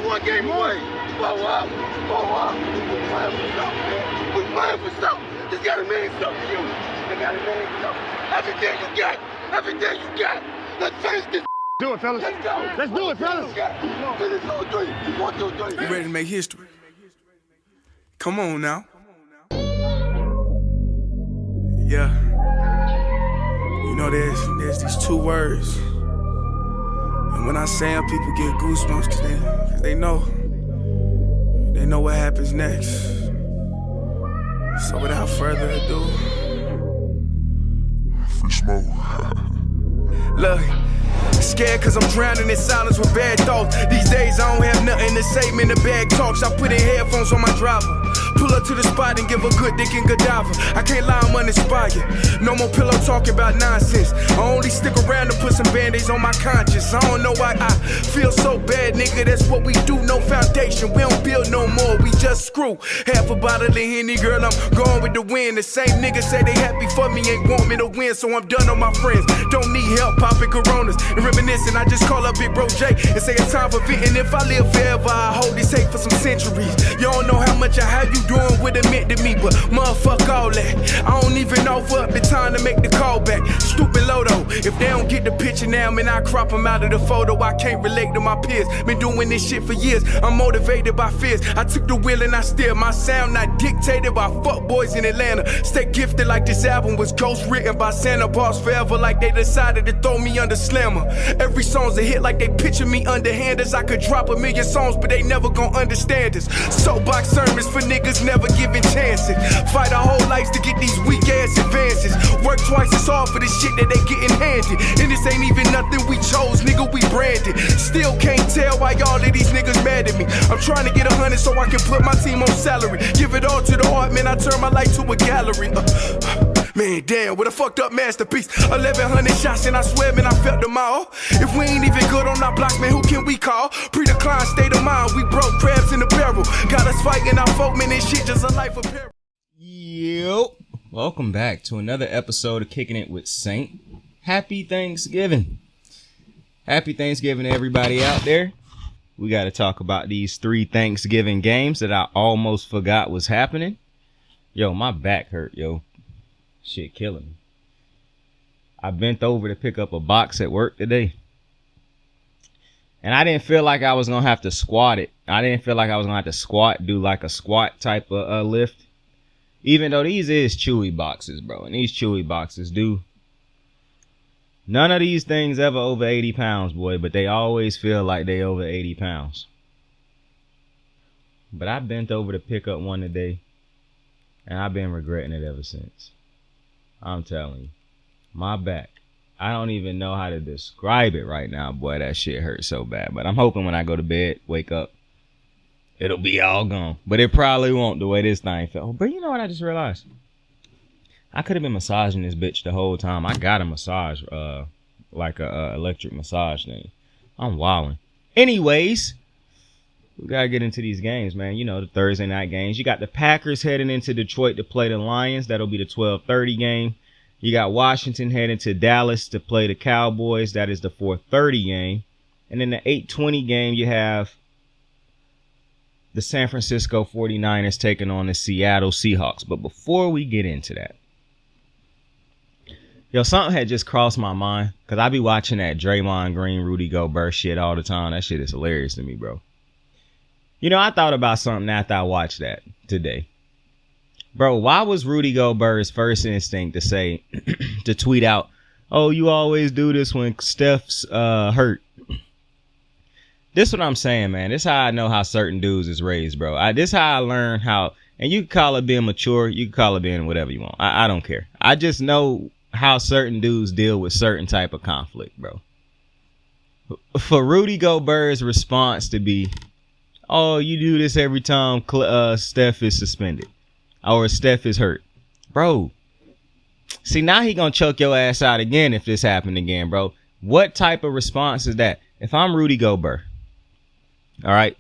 one game away. Blow up. We're playing for something, man. We're playing for something. This gotta mean something to you. It gotta mean something. Everything you got. Let's finish this. Do it, fellas. Let's go. Let's do it, fellas. Finish 2 3. 1 2 3. You ready to make history? Come on now. Yeah. You know there's these two words. And when I say them, people get goosebumps cause they know what happens next. So without further ado, Free smoke. look. Scared cause I'm drowning in silence with bad thoughts. These days I don't have nothing to say, man, the bag talks. I put in headphones on my driver. Pull up to the spot and give a good dick and Godiva. I can't lie, I'm uninspired. No more pillow talking about nonsense. I only stick around to put some band-aids on my conscience. I don't know why I feel so bad, nigga. That's what we do, no foundation. We don't build no more, we just screw. Half a bottle of Henny, girl, I'm going with the wind. The same niggas say they happy for me, ain't want me to win. So I'm done on my friends. Don't need help popping Coronas and reminiscing. I just call up Big Bro J and say it's time for venting. If I live forever, I hold this hate for some centuries. You don't know how much I have you doing what it meant to me, but motherfuck all that. I don't even offer up the time to make the call back. Stupid Lodo, if they don't get the picture now, man, I crop them out of the photo. I can't relate to my peers. Been doing this shit for years. I'm motivated by fears. I took the wheel and I steer. My sound not dictated by fuck boys in Atlanta. Stay gifted like this album was ghost written by Santa Bars forever, like they decided to throw me under Slammer. Every song's a hit like they picture me underhanders. I could drop 1,000,000 songs, but they never gon' understand us. Soapbox sermons for niggas never giving chances. Fight our whole lives to get these weak ass advances. Work twice as hard for the shit that they getting handed. And this ain't even nothing we chose, nigga, we branded. Still can't tell why all of these niggas mad at me. I'm trying to get 100 so I can put my team on salary. Give it all to the art, man, I turn my life to a gallery. Man, damn, what a fucked up masterpiece. 1,100 shots and I swear, man, I felt them all. If we ain't even good on our blocks, man, who can we call? Pre-decline state of mind, we broke crabs in the barrel. Got us fighting our folk, man, this shit just a life of peril. Yo, welcome back to another episode of Kicking It with Saint. Happy Thanksgiving. Happy Thanksgiving to everybody out there. We got to talk about these 3 Thanksgiving games that I almost forgot was happening. Yo, my back hurt, yo. Shit killing me. I bent over to pick up a box at work today. And I didn't feel like I was going to have to squat it. I didn't feel like I was going to have to squat, do like a squat type of lift. Even though these is Chewy boxes, bro. And these Chewy boxes do. None of these things ever over 80 pounds, boy. But they always feel like they over 80 pounds. But I bent over to pick up one today. And I've been regretting it ever since. I'm telling you. My back. I don't even know how to describe it right now, boy. That shit hurts so bad. But I'm hoping when I go to bed, wake up, it'll be all gone. But it probably won't the way this thing felt. But you know what I just realized? I could have been massaging this bitch the whole time. I got a massage, like a electric massage thing. I'm wilding. Anyways, we got to get into these games, man. You know, the Thursday night games. You got the Packers heading into Detroit to play the Lions. That'll be the 12:30 game. You got Washington heading to Dallas to play the Cowboys. That is the 4:30 game. And in the 8:20 game, you have the San Francisco 49ers taking on the Seattle Seahawks. But before we get into that, yo, something had just crossed my mind. Because I be watching that Draymond Green, Rudy Gobert shit all the time. That shit is hilarious to me, bro. You know, I thought about something after I watched that today. Bro, why was Rudy Gobert's first instinct to say, to tweet out, oh, you always do this when Steph's hurt? This what I'm saying, man. This how I know how certain dudes is raised, bro. This how I learn how, and you can call it being mature, you can call it being whatever you want. I don't care. I just know how certain dudes deal with certain type of conflict, bro. For Rudy Gobert's response to be, oh, you do this every time Steph is suspended. Or Steph is hurt. Bro. See, now he gonna choke your ass out again if this happened again, bro. What type of response is that? If I'm Rudy Gobert, all right,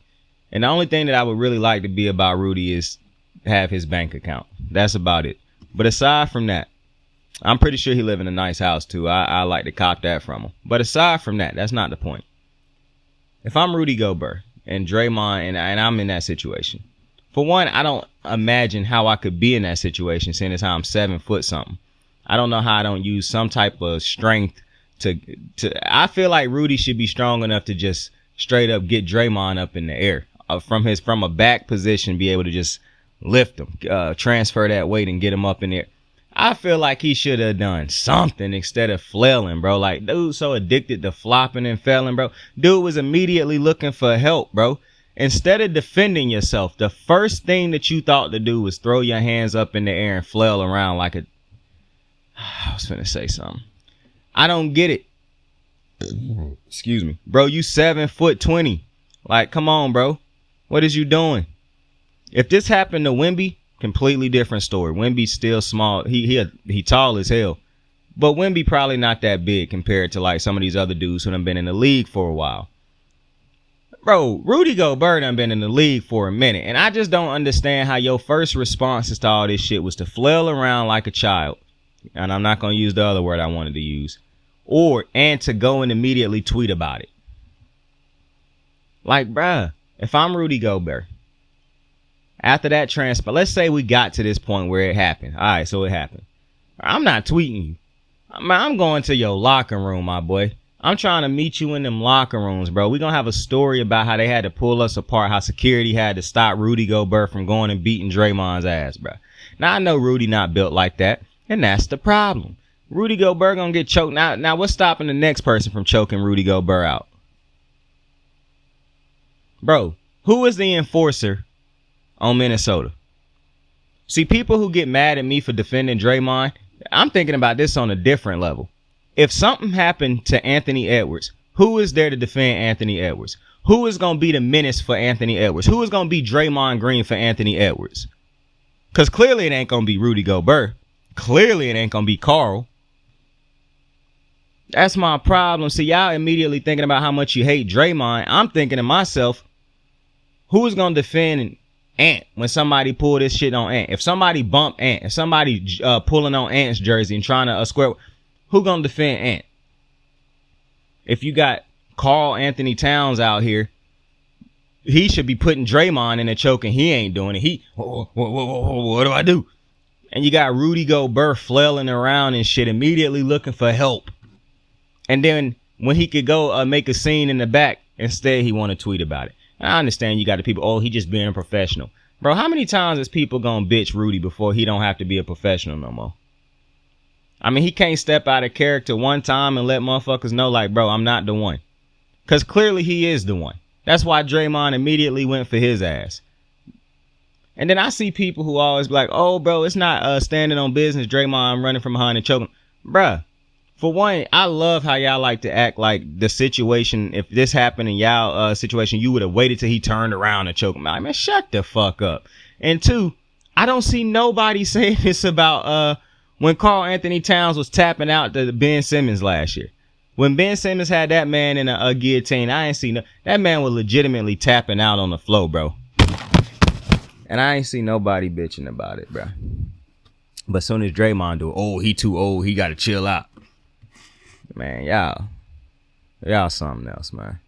and the only thing that I would really like to be about Rudy is have his bank account. That's about it. But aside from that, I'm pretty sure he live in a nice house too. I like to cop that from him. But aside from that, that's not the point. If I'm Rudy Gobert, and Draymond, and I'm in that situation. For one, I don't imagine how I could be in that situation, seeing as how I'm 7 foot something. I don't know how I don't use some type of strength to. I feel like Rudy should be strong enough to just straight up get Draymond up in the air from a back position, be able to just lift him, transfer that weight and get him up in there. I feel like he should have done something instead of flailing, bro. Like, dude, so addicted to flopping and failing, bro. Dude was immediately looking for help, bro. Instead of defending yourself, the first thing that you thought to do was throw your hands up in the air and flail around like a... I was finna say something. I don't get it. Excuse me. Bro, you 7'20". Like, come on, bro. What is you doing? If this happened to Wemby, completely different story. Wemby's still small. He tall as hell. But Wemby probably not that big compared to like some of these other dudes who done been in the league for a while. Bro, Rudy Gobert done been in the league for a minute. And I just don't understand how your first responses to all this shit was to flail around like a child. And I'm not going to use the other word I wanted to use. And to go and immediately tweet about it. Like, bruh, if I'm Rudy Gobert, after that transfer, let's say we got to this point where it happened. All right, so it happened. I'm not tweeting you. I'm going to your locker room, my boy. I'm trying to meet you in them locker rooms, bro. We're going to have a story about how they had to pull us apart, how security had to stop Rudy Gobert from going and beating Draymond's ass, bro. Now, I know Rudy not built like that, and that's the problem. Rudy Gobert going to get choked. Now, what's stopping the next person from choking Rudy Gobert out? Bro, who is the enforcer on Minnesota? See, people who get mad at me for defending Draymond, I'm thinking about this on a different level. If something happened to Anthony Edwards, who is there to defend Anthony Edwards? Who is going to be the menace for Anthony Edwards? Who is going to be Draymond Green for Anthony Edwards? Because clearly it ain't going to be Rudy Gobert. Clearly it ain't going to be Carl. That's my problem. See, y'all immediately thinking about how much you hate Draymond. I'm thinking to myself, who is going to defend Ant when somebody pull this shit on Ant? If somebody bump Ant, if somebody pulling on Ant's jersey and trying to square, who gonna defend Ant? If you got Karl Anthony Towns out here, he should be putting Draymond in a choke and he ain't doing it. What do I do? And you got Rudy Gobert flailing around and shit, immediately looking for help. And then when he could go make a scene in the back, instead he want to tweet about it. I understand you got the people, he just being a professional. Bro, how many times is people gonna bitch Rudy before he don't have to be a professional no more? I mean, he can't step out of character one time and let motherfuckers know, like, bro, I'm not the one. Because clearly he is the one. That's why Draymond immediately went for his ass. And then I see people who always be like, oh, bro, it's not standing on business. Draymond running from behind and choking. Bruh, for one, I love how y'all like to act like the situation, if this happened in y'all situation, you would have waited till he turned around and choked him out. Like, man, shut the fuck up. And two, I don't see nobody saying this about when Karl Anthony Towns was tapping out to Ben Simmons last year. When Ben Simmons had that man in a guillotine, I ain't seen that man was legitimately tapping out on the floor, bro. And I ain't see nobody bitching about it, bro. But soon as Draymond do it, he too old, he got to chill out. Man, y'all something else, man.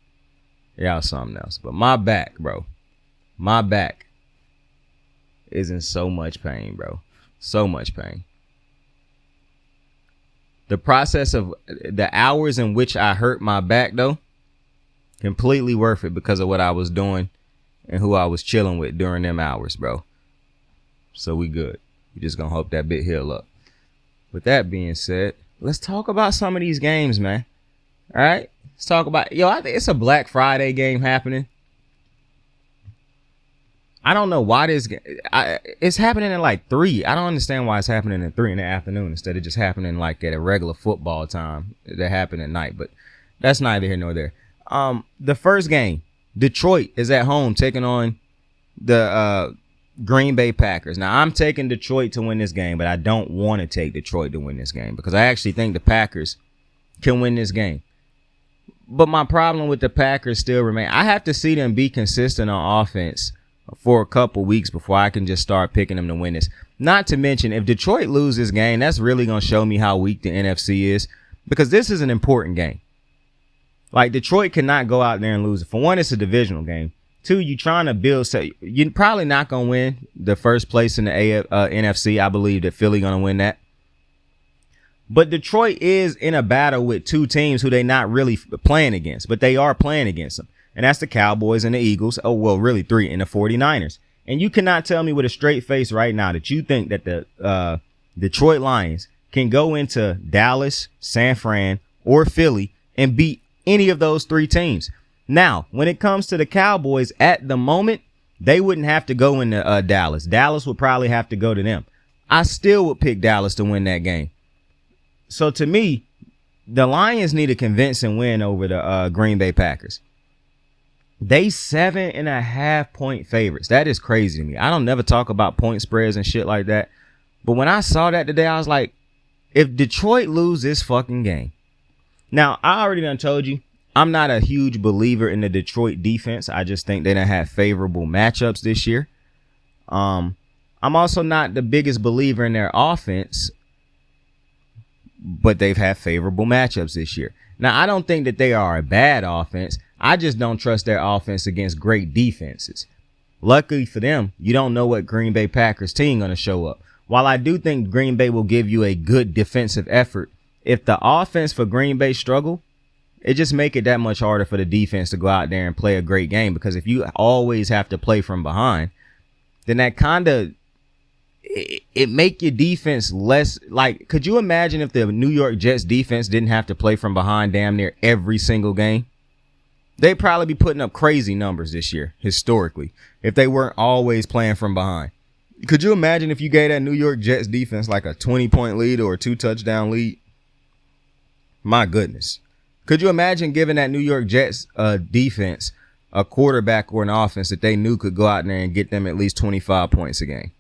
Y'all something else. But my back, bro. My back is in so much pain, bro. So much pain. The process of the hours in which I hurt my back, though, completely worth it because of what I was doing and who I was chilling with during them hours, bro. So we good. We just gonna hope that bit heal up. With that being said, let's talk about some of these games, man. All right? Let's talk about... I think it's a Black Friday game happening. I don't know why this... it's happening at like 3. I don't understand why it's happening at 3 in the afternoon instead of just happening like at a regular football time that happened at night. But that's neither here nor there. The first game, Detroit is at home taking on the Green Bay Packers. Now, I'm taking Detroit to win this game, but I don't want to take Detroit to win this game because I actually think the Packers can win this game. But my problem with the Packers still remains. I have to see them be consistent on offense for a couple weeks before I can just start picking them to win this. Not to mention, if Detroit loses this game, that's really going to show me how weak the NFC is because this is an important game. Like, Detroit cannot go out there and lose it. For one, it's a divisional game. Two, you trying to build. So you're probably not gonna win the first place in the NFC. I believe that Philly gonna win that. But Detroit is in a battle with two teams who they not really playing against, but they are playing against them. And that's the Cowboys and the Eagles. Oh, well, really three, and the 49ers. And you cannot tell me with a straight face right now that you think that the Detroit Lions can go into Dallas, San Fran, or Philly and beat any of those three teams. Now, when it comes to the Cowboys, at the moment, they wouldn't have to go into Dallas. Dallas would probably have to go to them. I still would pick Dallas to win that game. So to me, the Lions need a convincing win over the Green Bay Packers. They 7.5 point favorites. That is crazy to me. I don't never talk about point spreads and shit like that. But when I saw that today, I was like, if Detroit lose this fucking game. Now, I already done told you, I'm not a huge believer in the Detroit defense. I just think they done had favorable matchups this year. I'm also not the biggest believer in their offense, but they've had favorable matchups this year. Now, I don't think that they are a bad offense. I just don't trust their offense against great defenses. Luckily for them, you don't know what Green Bay Packers team going to show up. While I do think Green Bay will give you a good defensive effort, if the offense for Green Bay struggle, it just make it that much harder for the defense to go out there and play a great game. Because if you always have to play from behind, then that kind of it make your defense less like. Could you imagine if the New York Jets defense didn't have to play from behind damn near every single game? They'd probably be putting up crazy numbers this year, historically, if they weren't always playing from behind. Could you imagine if you gave that New York Jets defense like a 20-point lead or a 2-touchdown lead? My goodness. Could you imagine giving that New York Jets defense a quarterback or an offense that they knew could go out there and get them at least 25 points a game?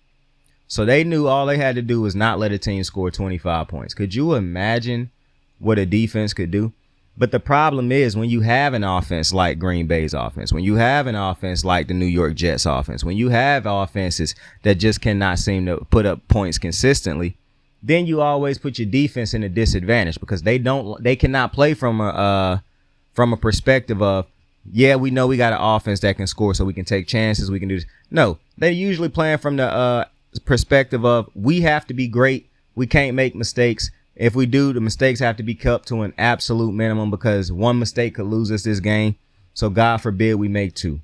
So they knew all they had to do was not let a team score 25 points. Could you imagine what a defense could do? But the problem is when you have an offense like Green Bay's offense, when you have an offense like the New York Jets offense, when you have offenses that just cannot seem to put up points consistently, then you always put your defense in a disadvantage because they cannot play from a perspective of, yeah, we know we got an offense that can score so we can take chances, we can do this. No, they're usually playing from the perspective of we have to be great, we can't make mistakes. If we do, the mistakes have to be kept to an absolute minimum because one mistake could lose us this game. So God forbid we make two.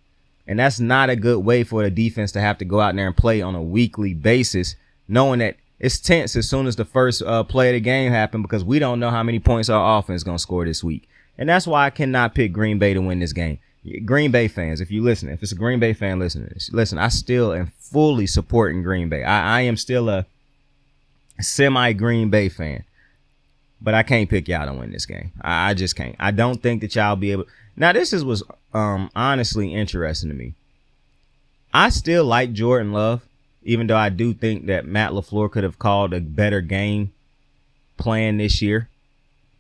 And that's not a good way for the defense to have to go out there and play on a weekly basis, knowing that it's tense as soon as the first play of the game happened because we don't know how many points our offense is going to score this week. And that's why I cannot pick Green Bay to win this game. Green Bay fans, if you listen, if it's a Green Bay fan listening to this, listen, I still am fully supporting Green Bay. I am still a semi-Green Bay fan. But I can't pick y'all to win this game. I just can't. I don't think that y'all be able. Now, this was honestly interesting to me. I still like Jordan Love, even though I do think that Matt LaFleur could have called a better game plan this year.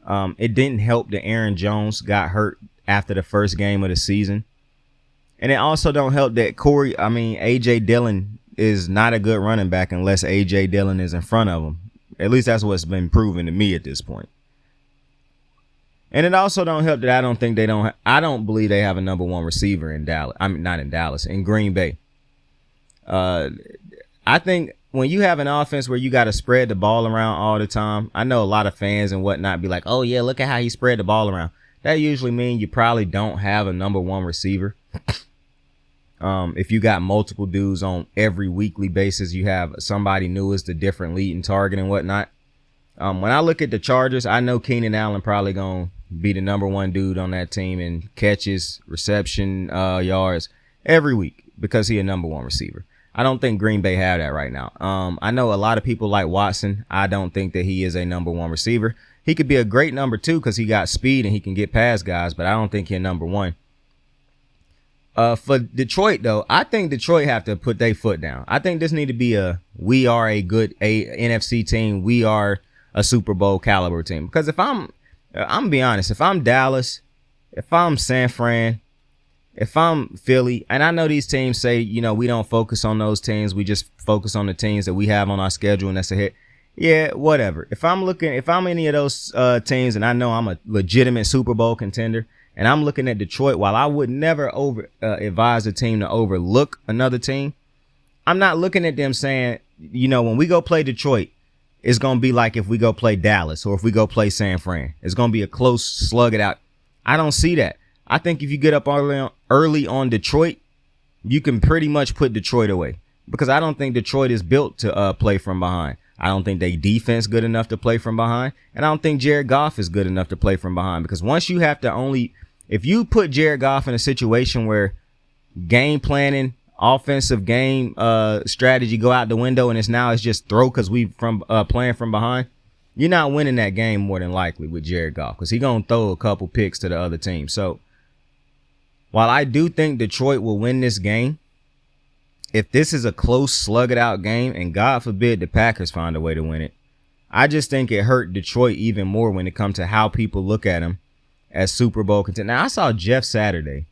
It didn't help that Aaron Jones got hurt after the first game of the season. And it also don't help that A.J. Dillon is not a good running back unless A.J. Dillon is in front of him. At least that's what's been proven to me at this point. And it also don't help that I don't believe they have a number one receiver in Dallas. I mean, not in Dallas, in Green Bay. I think when you have an offense where you got to spread the ball around all the time, I know a lot of fans and whatnot be like, oh yeah, look at how he spread the ball around. That usually means you probably don't have a number one receiver. If you got multiple dudes on every weekly basis, you have somebody new as the different lead and target and whatnot. When I look at the Chargers, I know Keenan Allen probably going to be the number one dude on that team in catches, reception, yards every week because he a number one receiver. I don't think Green Bay have that right now. I know a lot of people like Watson. I don't think that he is a number one receiver. He could be a great number two because he got speed and he can get past guys, but I don't think he's number one. For Detroit, though, I think Detroit have to put their foot down. I think this need to be we are a good NFC team. We are a Super Bowl caliber team. Because if I'm gonna be honest, if I'm Dallas, if I'm San Fran, if I'm Philly, and I know these teams say, we don't focus on those teams. We just focus on the teams that we have on our schedule and that's a hit. Yeah, whatever. If I'm any of those teams and I know I'm a legitimate Super Bowl contender, and I'm looking at Detroit, while I would never advise a team to overlook another team, I'm not looking at them saying, when we go play Detroit, it's going to be like if we go play Dallas or if we go play San Fran. It's going to be a close slug it out. I don't see that. I think if you get up early on Detroit, you can pretty much put Detroit away, because I don't think Detroit is built to play from behind. I don't think they defense good enough to play from behind. And I don't think Jared Goff is good enough to play from behind, because once you have to if you put Jared Goff in a situation where game planning, offensive game strategy go out the window and it's just throw because we from playing from behind, you're not winning that game more than likely with Jared Goff, because he's going to throw a couple picks to the other team. So while I do think Detroit will win this game, if this is a close slug it out game, and God forbid the Packers find a way to win it, I just think it hurt Detroit even more when it comes to how people look at him as Super Bowl contender. Now, I saw Jeff Saturday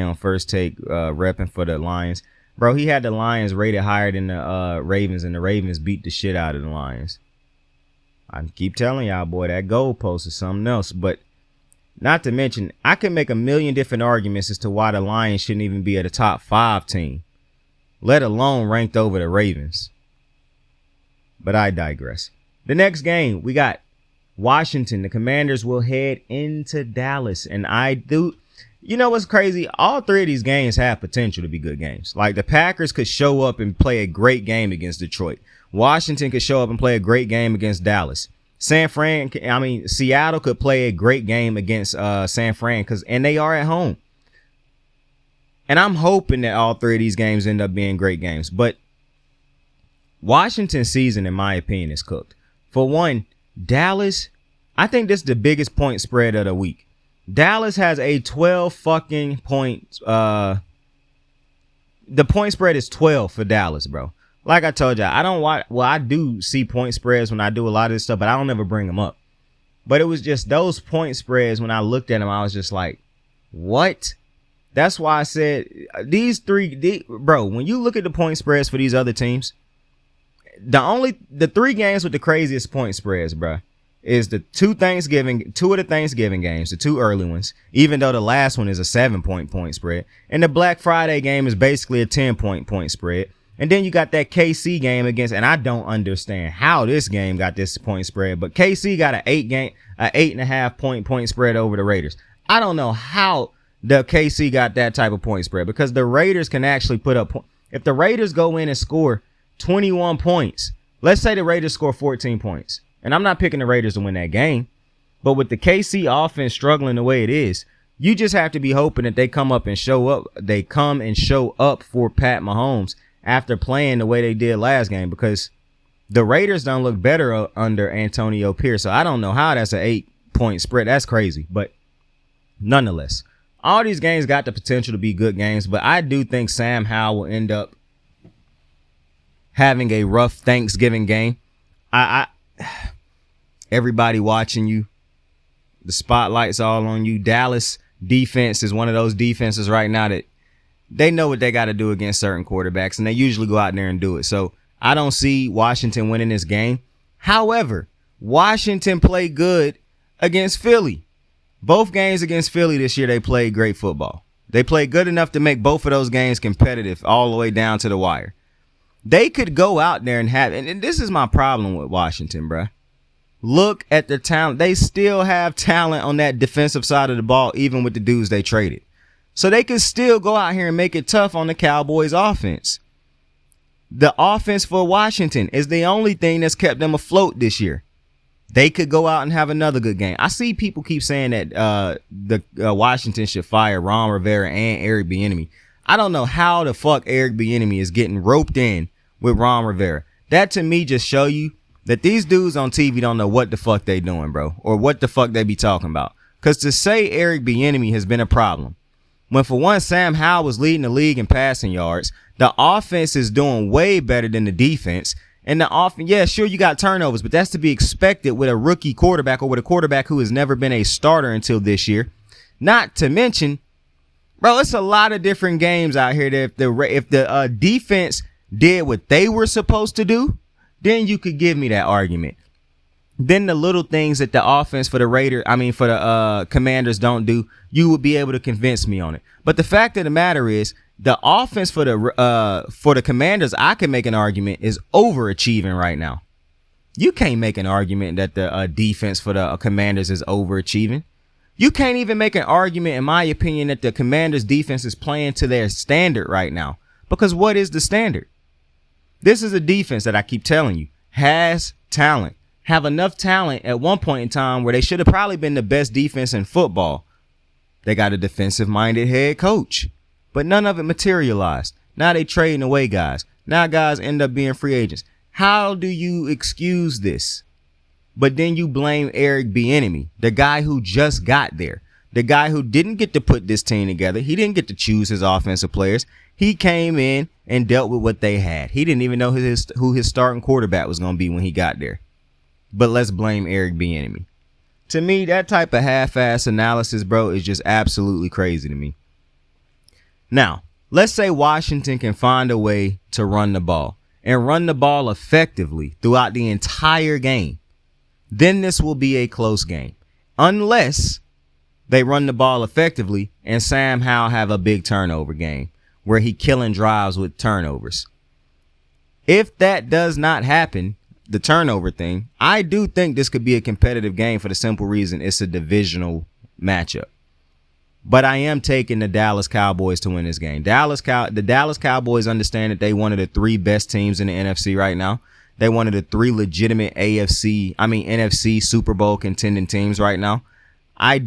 on First Take repping for the Lions. Bro, he had the Lions rated higher than the Ravens, and the Ravens beat the shit out of the Lions. I keep telling y'all, boy, that goalpost is something else. But not to mention, I can make a million different arguments as to why the Lions shouldn't even be at a top 5 team, let alone ranked over the Ravens. But I digress. The next game, we got Washington. The Commanders will head into Dallas. And you know what's crazy? All 3 of these games have potential to be good games. Like, the Packers could show up and play a great game against Detroit. Washington could show up and play a great game against Dallas. Seattle could play a great game against San Fran, and they are at home. And I'm hoping that all 3 of these games end up being great games. But Washington's season, in my opinion, is cooked. For one, Dallas, I think this is the biggest point spread of the week. Dallas has a 12 fucking points. The point spread is 12 for Dallas, bro. Like I told y'all, I do see point spreads when I do a lot of this stuff, but I don't ever bring them up. But it was just those point spreads, when I looked at them, I was just like, what? That's why I said bro, when you look at the point spreads for these other teams, the 3 games with the craziest point spreads, bro, is the 2 of the Thanksgiving games, the 2 early ones, even though the last one is a 7-point spread. And the Black Friday game is basically a 10-point spread. And then you got that KC game and I don't understand how this game got this point spread, but KC got an 8.5 point spread over the Raiders. I don't know how the KC got that type of point spread, because the Raiders can actually put up, if the Raiders go in and score 21 points, let's say the Raiders score 14 points, and I'm not picking the Raiders to win that game, but with the KC offense struggling the way it is, you just have to be hoping that they come and show up for Pat Mahomes after playing the way they did last game, because the Raiders don't look better under Antonio Pierce. So I don't know how that's an 8-point spread. That's crazy. But nonetheless, all these games got the potential to be good games, but I do think Sam Howell will end up having a rough Thanksgiving game. Everybody watching you. The spotlight's all on you. Dallas defense is one of those defenses right now that they know what they got to do against certain quarterbacks, and they usually go out there and do it. So I don't see Washington winning this game. However, Washington played good against Philly. Both games against Philly this year, they played great football. They played good enough to make both of those games competitive all the way down to the wire. They could go out there and this is my problem with Washington, bruh. Look at the talent. They still have talent on that defensive side of the ball, even with the dudes they traded. So they can still go out here and make it tough on the Cowboys offense. The offense for Washington is the only thing that's kept them afloat this year. They could go out and have another good game. I see people keep saying that Washington should fire Ron Rivera and Eric Bieniemy. I don't know how the fuck Eric Bieniemy is getting roped in with Ron Rivera. That to me just show you that these dudes on TV don't know what the fuck they doing, bro, or what the fuck they be talking about. Because to say Eric Bieniemy has been a problem, when for one, Sam Howell was leading the league in passing yards, the offense is doing way better than the defense. And the offense, yeah, sure, you got turnovers, but that's to be expected with a rookie quarterback, or with a quarterback who has never been a starter until this year. Not to mention, bro, it's a lot of different games out here that if the defense did what they were supposed to do, then you could give me that argument. then the little things that the offense for the Commanders don't do, you would be able to convince me on it. But the fact of the matter is, the offense for the Commanders, I can make an argument, is overachieving right now. You can't make an argument that the defense for the Commanders is overachieving. You can't even make an argument, in my opinion, that the Commanders defense is playing to their standard right now. Because what is the standard? This is a defense that I keep telling you has talent, have enough talent at one point in time where they should have probably been the best defense in football. They got a defensive-minded head coach, but none of it materialized. Now they trading away guys. Now guys end up being free agents. How do you excuse this? But then you blame Eric Bieniemy, the guy who just got there, the guy who didn't get to put this team together. He didn't get to choose his offensive players. He came in and dealt with what they had. He didn't even know who his starting quarterback was going to be when he got there. But let's blame Eric Bieniemy. To me, that type of half-ass analysis, bro, is just absolutely crazy to me. Now, let's say Washington can find a way to run the ball and run the ball effectively throughout the entire game. Then this will be a close game. Unless they run the ball effectively and Sam Howell have a big turnover game where he killing drives with turnovers. If that does not happen, the turnover thing, I do think this could be a competitive game for the simple reason it's a divisional matchup. But I am taking the Dallas Cowboys to win this game. The Dallas Cowboys understand that they one of the 3 best teams in the NFC right now. They one of the 3 legitimate NFC Super Bowl contending teams right now. I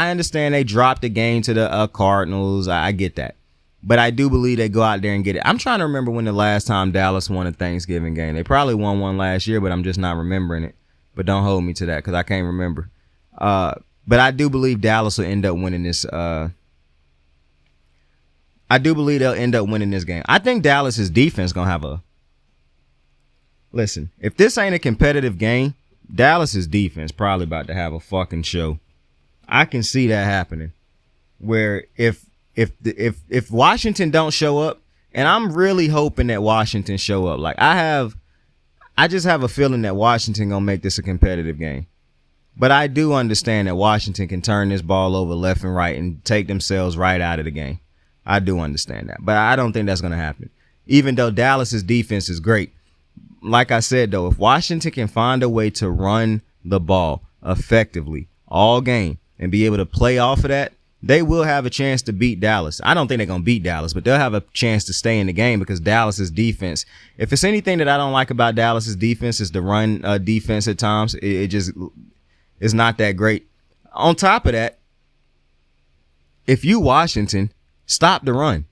understand they dropped the game to the Cardinals. I get that. But I do believe they go out there and get it. I'm trying to remember when the last time Dallas won a Thanksgiving game. They probably won one last year, but I'm just not remembering it. But don't hold me to that because I can't remember. But I do believe Dallas will end up winning this. I do believe they'll end up winning this game. I think Dallas's defense going to have a... Listen, if this ain't a competitive game, Dallas's defense probably about to have a fucking show. I can see that happening. Where if Washington don't show up, and I'm really hoping that Washington show up. Like I just have a feeling that Washington gonna make this a competitive game. But I do understand that Washington can turn this ball over left and right and take themselves right out of the game. I do understand that. But I don't think that's gonna happen. Even though Dallas's defense is great. Like I said, though, if Washington can find a way to run the ball effectively all game and be able to play off of that, they will have a chance to beat Dallas. I don't think they're going to beat Dallas, but they'll have a chance to stay in the game because Dallas's defense, if it's anything that I don't like about Dallas's defense, is the run defense at times. It just is not that great. On top of that, if you Washington, stop the run.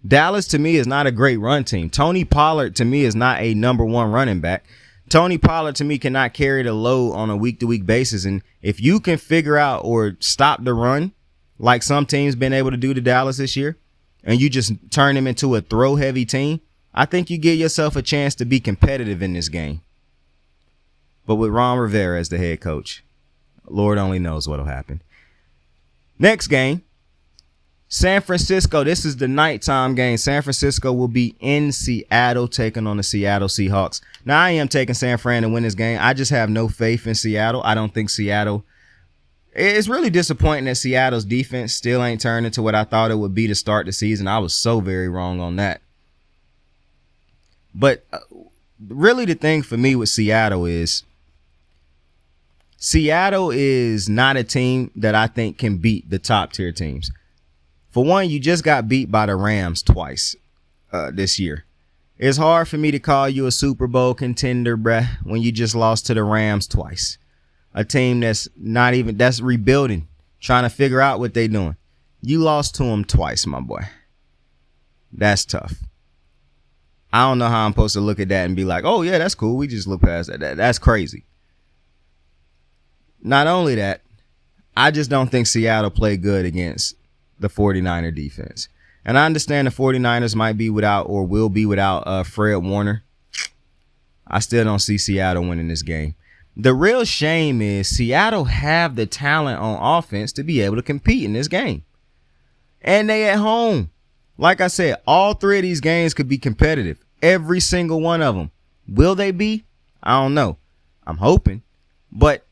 Dallas, to me, is not a great run team. Tony Pollard, to me, is not a number 1 running back. Tony Pollard, to me, cannot carry the load on a week-to-week basis. And if you can figure out or stop the run, like some teams been able to do to Dallas this year, and you just turn them into a throw-heavy team, I think you give yourself a chance to be competitive in this game. But with Ron Rivera as the head coach, Lord only knows what'll happen. Next game. San Francisco, this is the nighttime game. San Francisco will be in Seattle taking on the Seattle Seahawks. Now, I am taking San Fran to win this game. I just have no faith in Seattle. I don't think Seattle... It's really disappointing that Seattle's defense still ain't turned into what I thought it would be to start the season. I was so very wrong on that. But really the thing for me with Seattle is not a team that I think can beat the top tier teams. For one, you just got beat by the Rams twice this year. It's hard for me to call you a Super Bowl contender, bruh, when you just lost to the Rams twice. A team that's rebuilding, trying to figure out what they're doing. You lost to them twice, my boy. That's tough. I don't know how I'm supposed to look at that and be like, oh, yeah, that's cool. We just look past that. That's crazy. Not only that, I just don't think Seattle played good against the 49er defense. And I understand the 49ers might be without or will be without Fred Warner. I still don't see Seattle winning this game. The real shame is Seattle have the talent on offense to be able to compete in this game. And they at home. Like I said, all 3 of these games could be competitive. Every single one of them. Will they be? I don't know. I'm hoping. But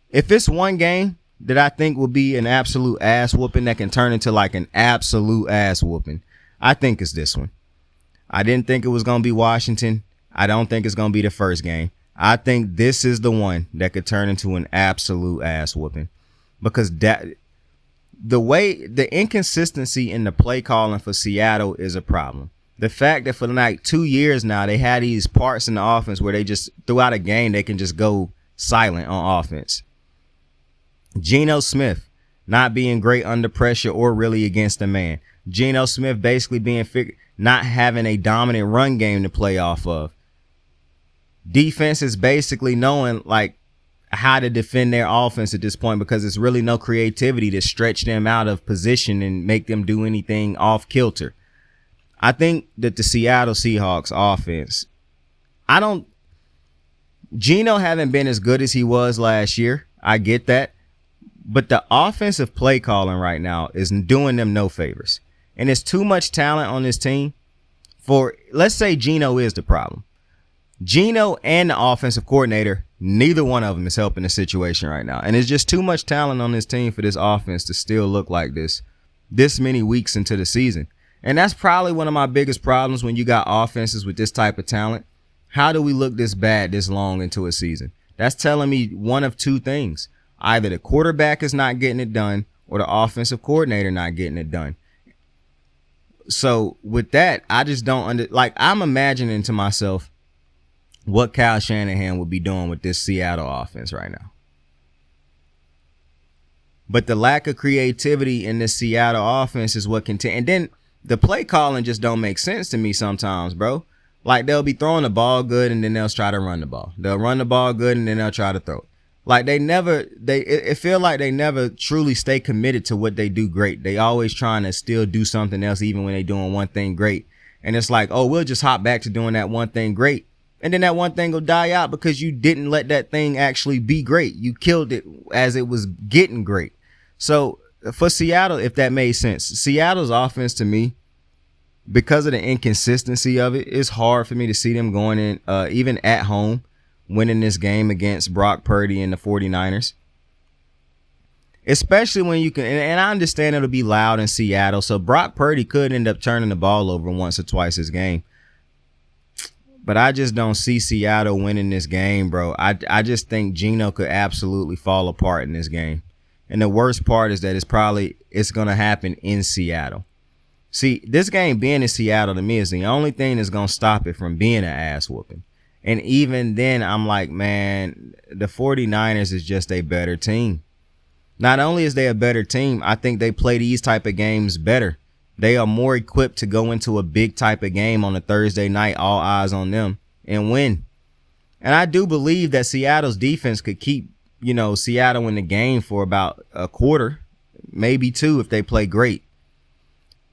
if it's one game that I think will be an absolute ass whooping that can turn into like an absolute ass whooping, I think it's this one. I didn't think it was going to be Washington. I don't think it's going to be the first game. I think this is the one that could turn into an absolute ass whooping, because the inconsistency in the play calling for Seattle is a problem. The fact that for like 2 years now, they had these parts in the offense where they just throughout a game, they can just go silent on offense. Geno Smith not being great under pressure or really against the man. Geno Smith basically being not having a dominant run game to play off of. Defense is basically knowing like how to defend their offense at this point, because there's really no creativity to stretch them out of position and make them do anything off kilter. I think that the Seattle Seahawks offense, Geno haven't been as good as he was last year. I get that. But the offensive play calling right now is doing them no favors. And it's too much talent on this team for, let's say Geno is the problem. Geno and the offensive coordinator, neither one of them is helping the situation right now. And it's just too much talent on this team for this offense to still look like this many weeks into the season. And that's probably one of my biggest problems when you got offenses with this type of talent. How do we look this bad this long into a season? That's telling me one of two things. Either the quarterback is not getting it done or the offensive coordinator not getting it done. So with that, I just don't I'm imagining to myself what Kyle Shanahan would be doing with this Seattle offense right now. But the lack of creativity in this Seattle offense is what and then the play calling just don't make sense to me sometimes, bro. Like they'll be throwing the ball good and then they'll try to run the ball. They'll run the ball good and then they'll try to throw it. Like it feel like they never truly stay committed to what they do great. They always trying to still do something else even when they doing one thing great. And it's like, oh, we'll just hop back to doing that one thing great. And then that one thing will die out because you didn't let that thing actually be great. You killed it as it was getting great. So for Seattle, if that made sense, Seattle's offense to me, because of the inconsistency of it, it's hard for me to see them going in, even at home, winning this game against Brock Purdy and the 49ers. Especially when you can, and I understand it'll be loud in Seattle, so Brock Purdy could end up turning the ball over once or twice this game. But I just don't see Seattle winning this game, bro. I just think Geno could absolutely fall apart in this game. And the worst part is that it's going to happen in Seattle. See, this game being in Seattle to me is the only thing that's going to stop it from being an ass whooping. And even then, I'm like, man, the 49ers is just a better team. Not only is they a better team, I think they play these type of games better. They are more equipped to go into a big type of game on a Thursday night, all eyes on them, and win. And I do believe that Seattle's defense could keep, Seattle in the game for about a quarter, maybe two if they play great.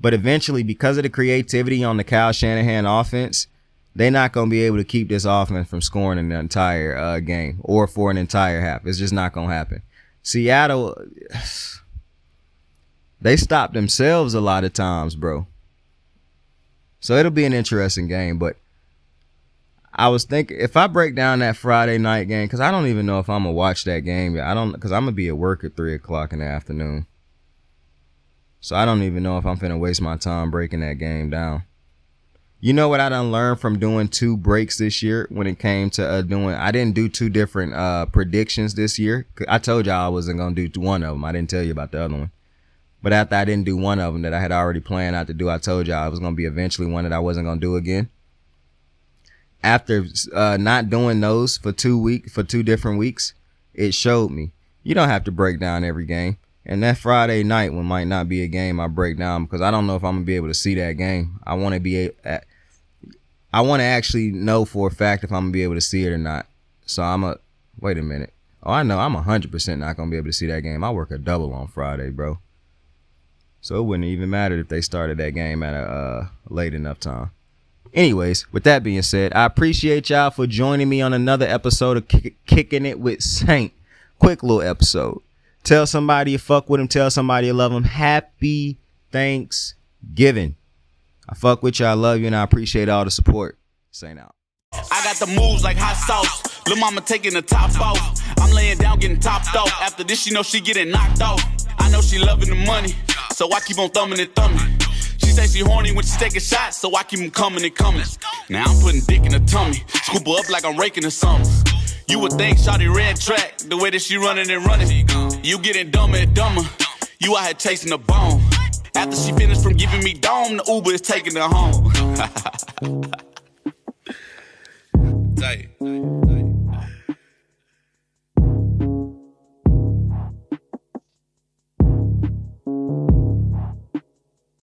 But eventually, because of the creativity on the Kyle Shanahan offense, they're not going to be able to keep this offense from scoring in the entire game or for an entire half. It's just not going to happen. Seattle, they stop themselves a lot of times, bro. So it'll be an interesting game. But I was thinking, if I break down that Friday night game, because I don't even know if I'm going to watch that game. Because I'm going to be at work at 3 o'clock in the afternoon. So I don't even know if I'm finna waste my time breaking that game down. You know what I done learned from doing 2 breaks this year when it came to I didn't do 2 different predictions this year. I told y'all I wasn't going to do one of them. I didn't tell you about the other one. But after I didn't do one of them that I had already planned out to do, I told y'all it was going to be eventually one that I wasn't going to do again. After not doing those for 2 different weeks, it showed me you don't have to break down every game. And that Friday night one might not be a game I break down because I don't know if I'm going to be able to see that game. I want to actually know for a fact if I'm going to be able to see it or not. So wait a minute. Oh, I know I'm 100% not going to be able to see that game. I work a double on Friday, bro. So it wouldn't even matter if they started that game at a late enough time. Anyways, with that being said, I appreciate y'all for joining me on another episode of Kicking It with Saint. Quick little episode. Tell somebody you fuck with them. Tell somebody you love them. Happy Thanksgiving. I fuck with you. I love you. And I appreciate all the support. Saint out. I got the moves like hot sauce. Lil' mama taking the top off. I'm laying down getting topped off. After this, she know she getting knocked off. I know she loving the money, so I keep on thumbing and thumbing. She say she horny when she taking shots, so I keep them coming and coming. Now I'm putting dick in her tummy, scoop her up like I'm raking her something. You would think shawty red track, the way that she running and running. You getting dumber and dumber, you out here chasing the bone. After she finished from giving me dome, the Uber is taking her home. Tight.